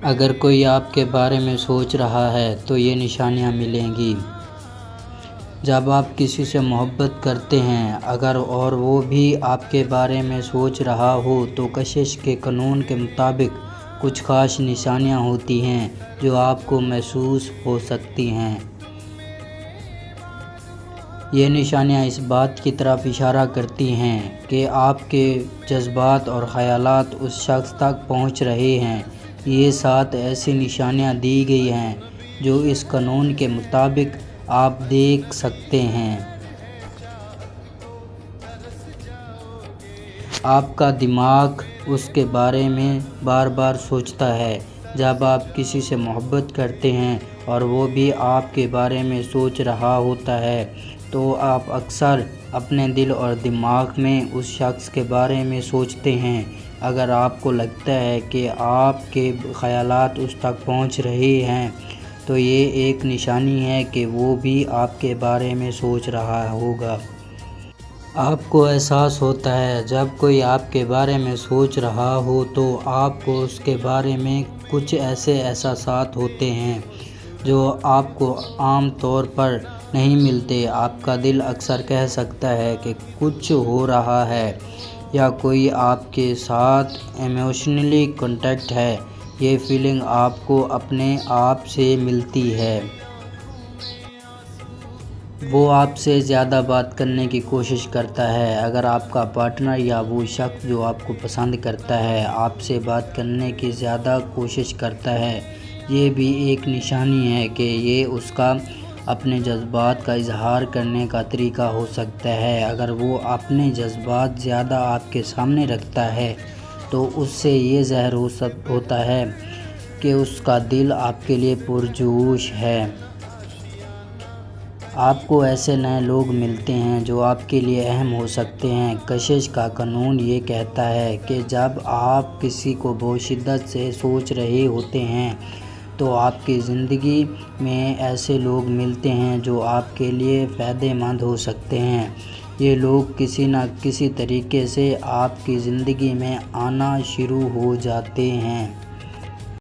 اگر کوئی آپ کے بارے میں سوچ رہا ہے تو یہ نشانیاں ملیں گی۔ جب آپ کسی سے محبت کرتے ہیں اگر اور وہ بھی آپ کے بارے میں سوچ رہا ہو تو کشش کے قانون کے مطابق کچھ خاص نشانیاں ہوتی ہیں جو آپ کو محسوس ہو سکتی ہیں۔ یہ نشانیاں اس بات کی طرف اشارہ کرتی ہیں کہ آپ کے جذبات اور خیالات اس شخص تک پہنچ رہے ہیں۔ یہ 7 ایسی نشانیاں دی گئی ہیں جو اس قانون کے مطابق آپ دیکھ سکتے ہیں۔ آپ کا دماغ اس کے بارے میں بار بار سوچتا ہے۔ جب آپ کسی سے محبت کرتے ہیں اور وہ بھی آپ کے بارے میں سوچ رہا ہوتا ہے تو آپ اکثر اپنے دل اور دماغ میں اس شخص کے بارے میں سوچتے ہیں۔ اگر آپ کو لگتا ہے کہ آپ کے خیالات اس تک پہنچ رہے ہیں تو یہ ایک نشانی ہے کہ وہ بھی آپ کے بارے میں سوچ رہا ہوگا۔ آپ کو احساس ہوتا ہے جب کوئی آپ کے بارے میں سوچ رہا ہو تو آپ کو اس کے بارے میں کچھ ایسے احساسات ہوتے ہیں جو آپ کو عام طور پر نہیں ملتے۔ آپ کا دل اکثر کہہ سکتا ہے کہ کچھ ہو رہا ہے یا کوئی آپ کے ساتھ ایموشنلی کنیکٹ ہے۔ یہ فیلنگ آپ کو اپنے آپ سے ملتی ہے۔ وہ آپ سے زیادہ بات کرنے کی کوشش کرتا ہے۔ اگر آپ کا پارٹنر یا وہ شخص جو آپ کو پسند کرتا ہے آپ سے بات کرنے کی زیادہ کوشش کرتا ہے یہ بھی ایک نشانی ہے کہ یہ اس کا اپنے جذبات کا اظہار کرنے کا طریقہ ہو سکتا ہے۔ اگر وہ اپنے جذبات زیادہ آپ کے سامنے رکھتا ہے تو اس سے یہ ظاہر ہوتا ہے کہ اس کا دل آپ کے لیے پرجوش ہے۔ آپ کو ایسے نئے لوگ ملتے ہیں جو آپ کے لیے اہم ہو سکتے ہیں۔ کشش کا قانون یہ کہتا ہے کہ جب آپ کسی کو بہت شدت سے سوچ رہے ہوتے ہیں تو آپ کی زندگی میں ایسے لوگ ملتے ہیں جو آپ کے لیے فائدہ مند ہو سکتے ہیں۔ یہ لوگ کسی نہ کسی طریقے سے آپ کی زندگی میں آنا شروع ہو جاتے ہیں۔